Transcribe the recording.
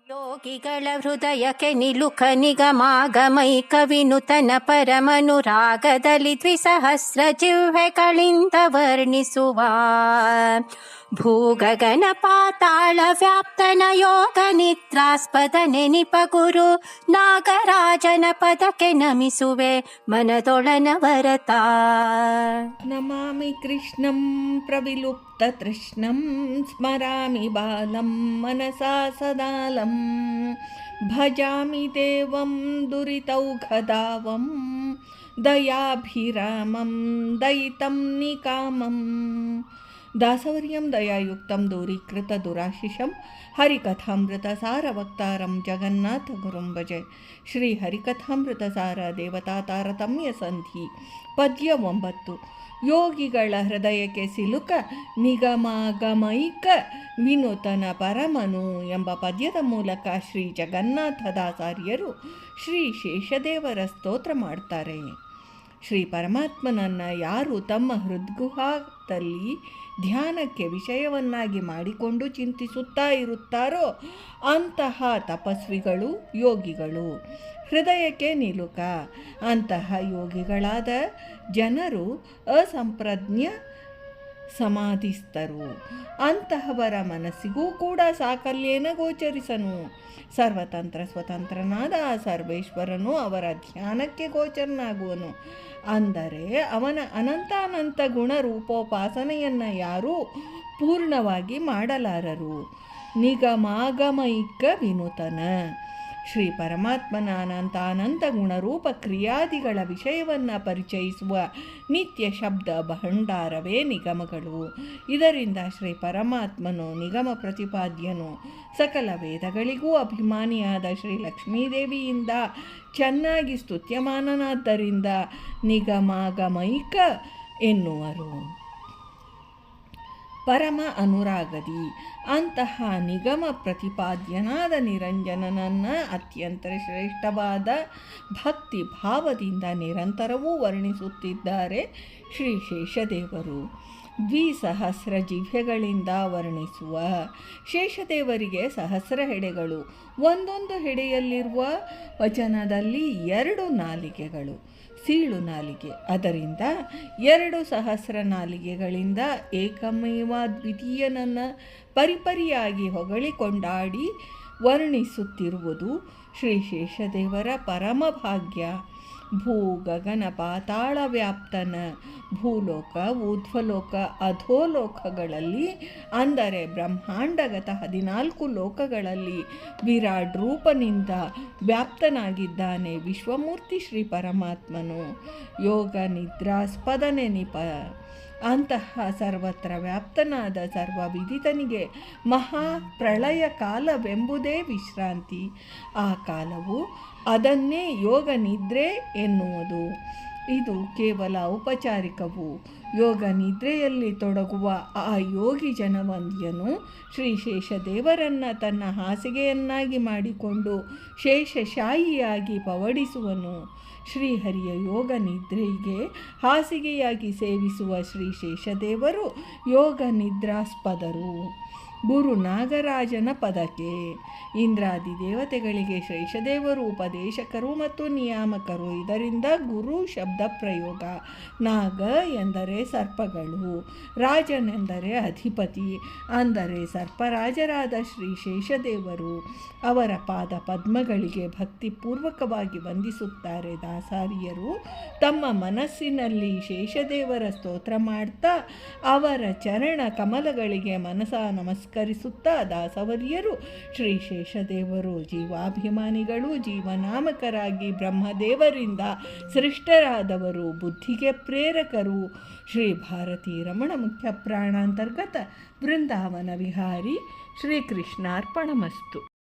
ಯೋಗಿಗಳ ಹೃದಯಕ್ಕೆ ನಿಲುಕ ನಿಗಮಾಗಮೈಕ ವಿನುತನ ಪರಮನುರಾಗದಲ್ಲಿ ದ್ವಿಸಹಸ್ರ ಜಿಹ್ವೆಗಳಿಂದ ವರ್ಣಿಸುವ ಭೂಗಗನ ಪಾತಾಳ ವ್ಯಾಪ್ತನ ಯೋಗ ನಿದ್ರಾಸ್ಪದ ನೆನಿಪ ಗುರು ನಾಗರಾಜನ ಪದಕ್ಕೆ ನಮಿಸುವೆ ಮನದೊಳನವರತ. ನಮಾಮಿ ಕೃಷ್ಣಂ ಪ್ರವಿಲುಪ್ತ ತೃಷ್ಣಂ ಸ್ಮರಾಮಿ ಬಾಲಂ ಮನಸಾ ಸದಾಲಂ ಭಜಾಮಿ ದೇವಂ ದುರಿತೌಘದಾವಂ ದಯಾಭಿರಾಮಂ ದಯಿತಂ ನಿಕಾಮಂ. ದಾಸವರ್ಯಂ ದಯಾಯುಕ್ತಂ ದೂರೀಕೃತ ದುರಾಶಿಷಂ ಹರಿಕಥಾಮೃತ ಸಾರವಕ್ತಾರಂ ಜಗನ್ನಾಥ ಗುರುಂ ಭಜೆ. ಶ್ರೀ ಹರಿಕಥಾಮೃತ ಸಾರ ದೇವತಾ ತಾರತಮ್ಯ ಸಂಧಿ ಪದ್ಯ 9. ಯೋಗಿಗಳ ಹೃದಯಕ್ಕೆ ಸಿಲುಕ ನಿಗಮಾಗಮೈಕ ವಿನೂತನ ಪರಮನು ಎಂಬ ಪದ್ಯದ ಮೂಲಕ ಶ್ರೀ ಜಗನ್ನಾಥದಾಚಾರ್ಯರು ಶ್ರೀ ಶೇಷದೇವರ ಸ್ತೋತ್ರ ಮಾಡ್ತಾರೆ. ಶ್ರೀ ಪರಮಾತ್ಮನನ್ನು ಯಾರು ತಮ್ಮ ಹೃದ್ಗುಹಾದಲ್ಲಿ ಧ್ಯಾನಕ್ಕೆ ವಿಷಯವನ್ನಾಗಿ ಮಾಡಿಕೊಂಡು ಚಿಂತಿಸುತ್ತಾ ಇರುತ್ತಾರೋ ಅಂತಹ ತಪಸ್ವಿಗಳು ಯೋಗಿಗಳು. ಹೃದಯಕ್ಕೆ ನಿಲುಕ ಅಂತಹ ಯೋಗಿಗಳಾದ ಜನರು ಅಸಂಪ್ರಜ್ಞ ಸಮಾಧಿಸ್ಥರು. ಅಂತಹವರ ಮನಸ್ಸಿಗೂ ಕೂಡ ಸಾಕಲ್ಯೇನ ಗೋಚರಿಸನು. ಸರ್ವತಂತ್ರ ಸ್ವತಂತ್ರನಾದ ಆ ಸರ್ವೇಶ್ವರನು ಅವರ ಧ್ಯಾನಕ್ಕೆ ಗೋಚರನಾಗುವನು. ಅಂದರೆ ಅವನ ಅನಂತಾನಂತ ಗುಣರೂಪೋಪಾಸನೆಯನ್ನು ಯಾರೂ ಪೂರ್ಣವಾಗಿ ಮಾಡಲಾರರು. ನಿಗಮಾಗಮೈಕ ವಿನೂತನ ಶ್ರೀ ಪರಮಾತ್ಮನ ಅನಂತ ಗುಣರೂಪ ಕ್ರಿಯಾದಿಗಳ ವಿಷಯವನ್ನು ಪರಿಚಯಿಸುವ ನಿತ್ಯ ಶಬ್ದ ಭಂಡಾರವೇ ನಿಗಮಗಳು. ಇದರಿಂದ ಶ್ರೀ ಪರಮಾತ್ಮನು ನಿಗಮ ಪ್ರತಿಪಾದ್ಯನು. ಸಕಲ ವೇದಗಳಿಗೂ ಅಭಿಮಾನಿಯಾದ ಶ್ರೀ ಲಕ್ಷ್ಮೀದೇವಿಯಿಂದ ಚೆನ್ನಾಗಿ ಸ್ತುತ್ಯಮಾನನಾದ್ದರಿಂದ ನಿಗಮಾಗಮೈಕ ಎನ್ನುವರು. ಪರಮ ಅನುರಾಗದಿ ಅಂತಹ ನಿಗಮ ಪ್ರತಿಪಾದ್ಯನಾದ ನಿರಂಜನನನ್ನು ಅತ್ಯಂತ ಶ್ರೇಷ್ಠವಾದ ಭಕ್ತಿ ಭಾವದಿಂದ ನಿರಂತರವೂ ವರ್ಣಿಸುತ್ತಿದ್ದಾರೆ ಶ್ರೀ ಶೇಷದೇವರು. ದ್ವಿಸಹಸ್ರ ಜಿಹ್ವೆಗಳಿಂದ ವರ್ಣಿಸುವ ಶೇಷದೇವರಿಗೆ ಸಹಸ್ರ ಹೆಡೆಗಳು. ಒಂದೊಂದು ಹೆಡೆಯಲ್ಲಿರುವ ವಚನದಲ್ಲಿ 2 ನಾಲಿಗೆಗಳು, ಸೀಳು ನಾಲಿಗೆ. ಅದರಿಂದ 2 ಸಹಸ್ರ ನಾಲಿಗೆಗಳಿಂದ ಏಕಮೇವ ದ್ವಿತೀಯನನ್ನು ಪರಿಪರಿಯಾಗಿ ಹೊಗಳಿಕೊಂಡಾಡಿ ವರ್ಣಿಸುತ್ತಿರುವುದು ಶ್ರೀ ಶೇಷದೇವರ ಪರಮ ಭಾಗ್ಯ. ಭೂಗಗನ ಪಾತಾಳ ವ್ಯಾಪ್ತನ ಭೂಲೋಕ ಊರ್ಧ್ವಲೋಕ ಅಧೋಲೋಕಗಳಲ್ಲಿ ಅಂದರೆ ಬ್ರಹ್ಮಾಂಡಗತ 14 ಲೋಕಗಳಲ್ಲಿ ವಿರಾಟ್ ರೂಪನಿಂದ ವ್ಯಾಪ್ತನಾಗಿದ್ದಾನೆ ವಿಶ್ವಮೂರ್ತಿ ಶ್ರೀ ಪರಮಾತ್ಮನು. ಯೋಗ ನಿದ್ರಾಸ್ಪದ ನೆನಿಪ ಅಂತಹ ಸರ್ವತ್ರ ವ್ಯಾಪ್ತನಾದ ಸರ್ವವಿದಿತನಿಗೆ ಮಹಾಪ್ರಳಯ ಕಾಲವೆಂಬುದೇ ವಿಶ್ರಾಂತಿ. ಆ ಕಾಲವು ಅದನ್ನೇ ಯೋಗ ನಿದ್ರೆ ಎನ್ನುವುದು. ಇದು ಕೇವಲ ಔಪಚಾರಿಕವು. ಯೋಗ ನಿದ್ರೆಯಲ್ಲಿ ತೊಡಗುವ ಆ ಯೋಗಿ ಜನವಂದ್ಯನು ಶ್ರೀ ಶೇಷದೇವರನ್ನು ತನ್ನ ಹಾಸಿಗೆಯನ್ನಾಗಿ ಮಾಡಿಕೊಂಡು ಶೇಷಶಾಹಿಯಾಗಿ ಪವಡಿಸುವನು. ಶ್ರೀಹರಿಯ ಯೋಗ ನಿದ್ರೆಗೆ ಹಾಸಿಗೆಯಾಗಿ ಸೇವಿಸುವ ಶ್ರೀ ಶೇಷದೇವರು ಯೋಗ ನಿದ್ರಾಸ್ಪದರು. ಗುರು ನಾಗರಾಜನ ಪದಕ್ಕೆ ಇಂದ್ರಾದಿ ದೇವತೆಗಳಿಗೆ ಶೇಷದೇವರು ಉಪದೇಶಕರು ಮತ್ತು ನಿಯಾಮಕರು. ಇದರಿಂದ ಗುರು ಶಬ್ದ ಪ್ರಯೋಗ. ನಾಗ ಎಂದರೆ ಸರ್ಪಗಳು, ರಾಜನೆಂದರೆ ಅಧಿಪತಿ, ಅಂದರೆ ಸರ್ಪರಾಜರಾದ ಶ್ರೀ ಶೇಷದೇವರು. ಅವರ ಪಾದ ಪದ್ಮಗಳಿಗೆ ಭಕ್ತಿಪೂರ್ವಕವಾಗಿ ವಂದಿಸುತ್ತಾರೆ ದಾಸಾರಿಯರು. ತಮ್ಮ ಮನಸ್ಸಿನಲ್ಲಿ ಶೇಷದೇವರ ಸ್ತೋತ್ರ ಮಾಡ್ತಾ ಅವರ ಚರಣ ಕಮಲಗಳಿಗೆ ಮನಸ ನಮಸ್ಕರಿಸುತ್ತಾ ದಾಸವರ್ಯರು ಶ್ರೀ ಶೇಷದೇವರು ಜೀವಾಭಿಮಾನಿಗಳು, ಜೀವನಾಮಕರಾಗಿ ಬ್ರಹ್ಮದೇವರಿಂದ ಸೃಷ್ಟರಾದವರು, ಬುದ್ಧಿಗೆ ಪ್ರೇರಕರು. ಶ್ರೀ ಭಾರತೀ ರಮಣ ಮುಖ್ಯ ಪ್ರಾಣಾಂತರ್ಗತ ಬೃಂದಾವನ ವಿಹಾರಿ. ಶ್ರೀಕೃಷ್ಣಾರ್ಪಣಮಸ್ತು.